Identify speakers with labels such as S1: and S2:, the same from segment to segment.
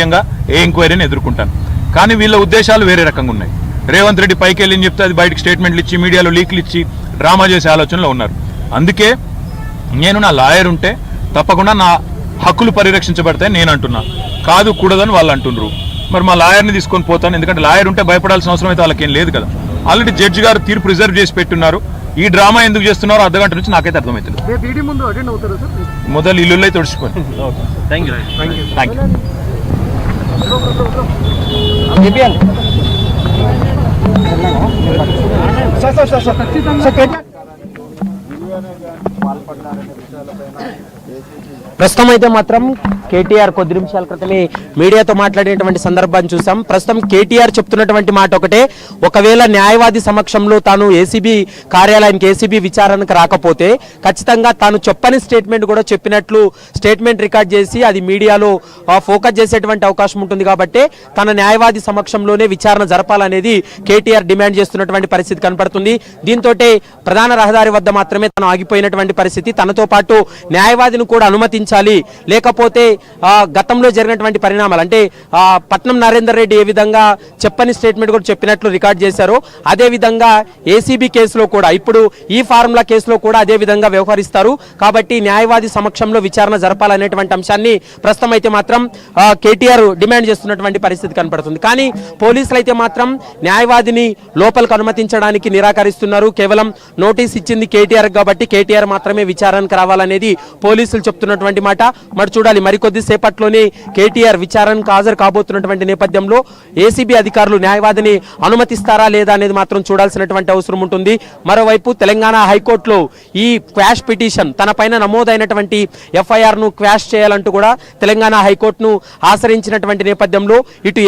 S1: ఏ ఎంక్వైరీని ఎదుర్కొంటాను. కానీ వీళ్ళ ఉద్దేశాలు వేరే రకంగా ఉన్నాయి. రేవంత్ రెడ్డి పైకి వెళ్ళి చెప్తే అది బయటకు స్టేట్మెంట్లు ఇచ్చి మీడియాలో లీక్లు ఇచ్చి డ్రామా చేసే ఆలోచనలో ఉన్నారు. అందుకే నేను నా లాయర్ ఉంటే తప్పకుండా నా హక్కులు పరిరక్షించబడతాయి నేను అంటున్నా, కాదు కూడదని వాళ్ళు అంటున్నారు. మరి మా లాయర్ని తీసుకొని పోతాను, ఎందుకంటే లాయర్ ఉంటే భయపడాల్సిన అవసరం అయితే వాళ్ళకేం లేదు కదా. ఆల్రెడీ జడ్జి గారు తీర్పు రిజర్వ్ చేసి పెట్టున్నారు. ఈ డ్రామా ఎందుకు చేస్తున్నారో అర్ధగంట నుంచి నాకైతే అర్థమవుతుంది. మొదలు ఇల్లు తొడిచిపోయి
S2: ప్రస్తుతం అయితే మాత్రం కేటీఆర్ కొద్ది నిమిషాల క్రితమే మీడియాతో మాట్లాడేటువంటి సందర్భాన్ని చూసాం. ప్రస్తుతం కేటీఆర్ చెప్తున్నటువంటి మాట ఒకటే, ఒకవేళ న్యాయవాది సమక్షంలో తాను ఏసీబీ కార్యాలయానికి ఏసీబీ విచారణకు రాకపోతే ఖచ్చితంగా తాను చెప్పని స్టేట్మెంట్ కూడా చెప్పినట్లు స్టేట్మెంట్ రికార్డ్ చేసి అది మీడియాలో ఫోకస్ చేసేటువంటి అవకాశం ఉంటుంది. కాబట్టి తన న్యాయవాది సమక్షంలోనే విచారణ జరపాలనేది కేటీఆర్ డిమాండ్ చేస్తున్నటువంటి పరిస్థితి కనపడుతుంది. దీంతో ప్రధాన రహదారి వద్ద మాత్రమే తను ఆగిపోయినటువంటి పరిస్థితి. తనతో పాటు న్యాయవాదిని కూడా అనుమతించాలి, లేకపోతే గతంలో జరిగినటువంటి పరిణామాలు అంటే పట్నం నరేందర్ రెడ్డి ఏ విధంగా చెప్పని స్టేట్మెంట్ కూడా చెప్పినట్లు రికార్డ్ చేశారో అదే విధంగా ఏసీబీ కేసులో కూడా ఇప్పుడు ఈ ఫార్ములా కేసులో కూడా అదే విధంగా వ్యవహరిస్తారు. కాబట్టి న్యాయవాది సమక్షంలో విచారణ జరపాలనేటువంటి అంశాన్ని ప్రస్తుతం అయితే మాత్రం కేటీఆర్ డిమాండ్ చేస్తున్నటువంటి పరిస్థితి కనపడుతుంది. కానీ పోలీసులు అయితే మాత్రం న్యాయవాదిని లోపలికి అనుమతించడానికి నిరాకరిస్తున్నారు. కేవలం నోటీస్ ఇచ్చింది కేటీఆర్ కాబట్టి కేటీఆర్ మాత్రమే విచారణకు రావాలనేది పోలీసులు చెప్తున్నటువంటి మాట. మరి చూడాలి, మరికొద్ది సేపట్లోనే కేటీఆర్ విచారణకు హాజరు కాబోతున్నటువంటి నేపథ్యంలో ఏసీబీ అధికారులు న్యాయవాదిని అనుమతిస్తారా లేదా అనేది మాత్రం చూడాల్సినటువంటి అవసరం ఉంటుంది. మరోవైపు తెలంగాణ హైకోర్టులో ఈ క్వాష్ పిటిషన్ తన పైన నమోదైనటువంటి ఎఫ్ఐఆర్ ను క్వాష్ చేయాలంటూ కూడా తెలంగాణ హైకోర్టును ఆశ్రయించినటువంటి నేపథ్యంలో ఇటు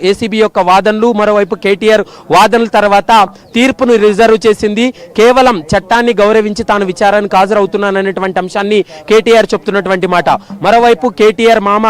S2: ఏసీబీ యొక్క వాదనలు, మరోవైపు కేటీఆర్ వాదనల తర్వాత తీర్పును రిజర్వ్ చేసింది. కేవలం చట్టాన్ని గౌరవించి తాను విచారణకు హాజరవుతున్నాననేటువంటి అంశాన్ని కేటీఆర్ చెప్తున్నటువంటి మాట. మరోవైపు కేటీఆర్ మామ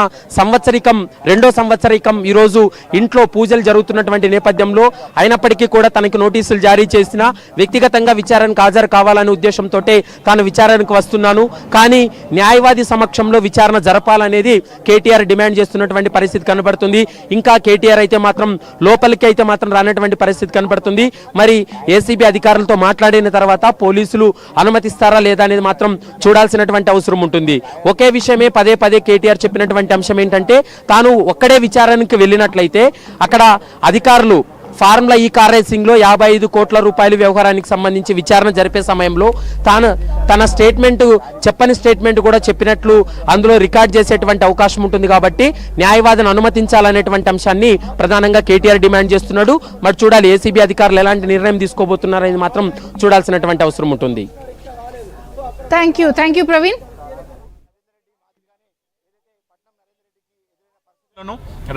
S2: రెండో సంవత్సరికం ఈ రోజు ఇంట్లో పూజలు జరుగుతున్నటువంటి నేపథ్యంలో అయినప్పటికీ కూడా తనకి నోటీసులు జారీ చేసిన వ్యక్తిగతంగా విచారణకు హాజరు కావాలనే ఉద్దేశంతో తాను విచారణకు వస్తున్నాను, కానీ న్యాయవాది సమక్షంలో విచారణ జరపాలనేది కేటీఆర్ డిమాండ్ చేస్తున్నటువంటి పరిస్థితి కనబడుతుంది. ఇంకా కేటీఆర్ అయితే మాత్రం లోపలికి అయితే మాత్రం రానటువంటి పరిస్థితి కనబడుతుంది. మరి ఏసీబీ అధికారులతో మాట్లాడిన తర్వాత పోలీసులు అనుమతిస్తారా లేదా అనేది మాత్రం చూడాల్సినటువంటి అవసరం ఉంటుంది. ఒకే విషయమే పదే పదే కేటీఆర్ చెప్పినటువంటి అంశం ఏంటంటే, తాను ఒక్కడే విచారణకు వెళ్ళినట్లయితే అక్కడ అధికారులు ఫార్ములా ఈ కార్ రేసింగ్ లో 55 కోట్ల రూపాయల వ్యవహారానికి సంబంధించి విచారణ జరిపే సమయంలో తన స్టేట్మెంట్ చెప్పని స్టేట్మెంట్ కూడా చెప్పినట్లు అందులో రికార్డ్ చేసేటువంటి అవకాశం ఉంటుంది. కాబట్టి న్యాయవాదిని అనుమతించాలనేటువంటి అంశాన్ని ప్రధానంగా కేటీఆర్ డిమాండ్ చేస్తున్నాడు. మరి చూడాలి ఏసీబీ అధికారులు ఎలాంటి నిర్ణయం తీసుకోబోతున్నారనేది మాత్రం చూడాల్సినటువంటి అవసరం ఉంటుంది.
S3: Thank you Praveen.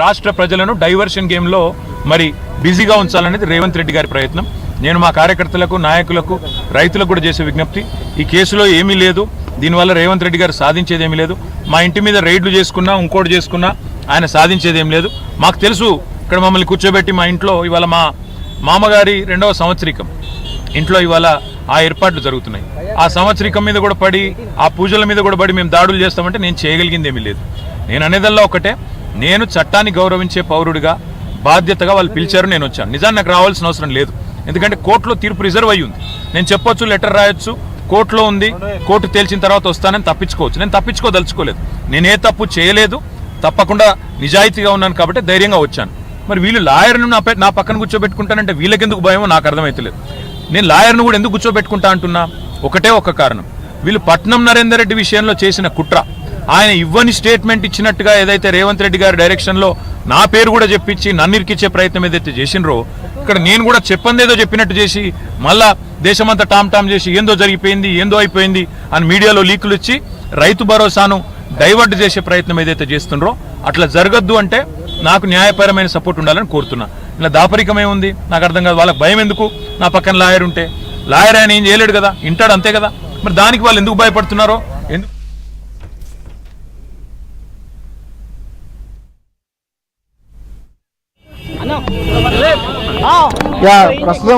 S1: రాష్ట్ర ప్రజలను డైవర్షన్ గేమ్ లో మరి బిజీగా ఉంచాలనేది రేవంత్ రెడ్డి గారి ప్రయత్నం. నేను మా కార్యకర్తలకు, నాయకులకు, రైతులకు కూడా చేసే విజ్ఞప్తి, ఈ కేసులో ఏమీ లేదు, దీనివల్ల రేవంత్ రెడ్డి గారు సాధించేది ఏమీ లేదు. మా ఇంటి మీద రైడ్లు చేసుకున్నా, ఇంకోటి చేసుకున్నా ఆయన సాధించేది ఏం లేదు. మాకు తెలుసు, ఇక్కడ మమ్మల్ని కూర్చోబెట్టి మా ఇంట్లో ఇవాళ మా మామగారి 2వ సంవత్సరికం ఇంట్లో ఇవాళ ఆ ఏర్పాట్లు జరుగుతున్నాయి. ఆ సంవత్సరికం మీద కూడా పడి, ఆ పూజల మీద కూడా పడి మేము దాడులు చేస్తామంటే నేను చేయగలిగింది ఏమీ లేదు. నేను అనేదల్లా ఒకటే, నేను చట్టాన్ని గౌరవించే పౌరుడిగా బాధ్యతగా వాళ్ళు పిలిచారు, నేను వచ్చాను. నిజాన్ని నాకు రావాల్సిన అవసరం లేదు, ఎందుకంటే కోర్టులో తీర్పు రిజర్వ్ అయ్యి ఉంది. నేను చెప్పొచ్చు, లెటర్ రాయొచ్చు, కోర్టులో ఉంది, కోర్టు తేల్చిన తర్వాత వస్తానని తప్పించుకోవచ్చు. నేను తప్పించుకోదలుచుకోలేదు, నేనే తప్పు చేయలేదు, తప్పకుండా నిజాయితీగా ఉన్నాను కాబట్టి ధైర్యంగా వచ్చాను. మరి వీళ్ళు లాయర్ను నా పక్కన కూర్చోబెట్టుకుంటానంటే వీళ్ళకెందుకు భయమో నాకు అర్థమవుతలేదు. నేను లాయర్ను కూడా ఎందుకు కూర్చోబెట్టుకుంటా అంటున్నా, ఒకటే ఒక కారణం, వీళ్ళు పట్నం నరేందర్ రెడ్డి విషయంలో చేసిన కుట్ర, ఆయన ఇవ్వని స్టేట్మెంట్ ఇచ్చినట్టుగా ఏదైతే రేవంత్ రెడ్డి గారి డైరెక్షన్లో నా పేరు కూడా చెప్పించి నన్ను ఇరికిచ్చే ప్రయత్నం ఏదైతే చేసినరో, ఇక్కడ నేను కూడా చెప్పందేదో చెప్పినట్టు చేసి మళ్ళా దేశమంతా టామ్ చేసి ఏందో జరిగిపోయింది, ఏందో అయిపోయింది అని మీడియాలో లీకులు ఇచ్చి రైతు భరోసాను డైవర్ట్ చేసే ప్రయత్నం ఏదైతే చేస్తుండ్రో అట్లా జరగద్దు. అంటే నాకు న్యాయపరమైన సపోర్ట్ ఉండాలని కోరుతున్నా. ఇలా దాపరికమే ఉంది, నాకు అర్థం కాదు. వాళ్ళకి భయం ఎందుకు? నా పక్కన లాయర్ ఉంటే, లాయర్ ఆయన ఏం చేయలేడు కదా, ఇంటాడు అంతే కదా. మరి దానికి వాళ్ళు ఎందుకు భయపడుతున్నారో ఎందుకు
S4: ప్రస్తుతం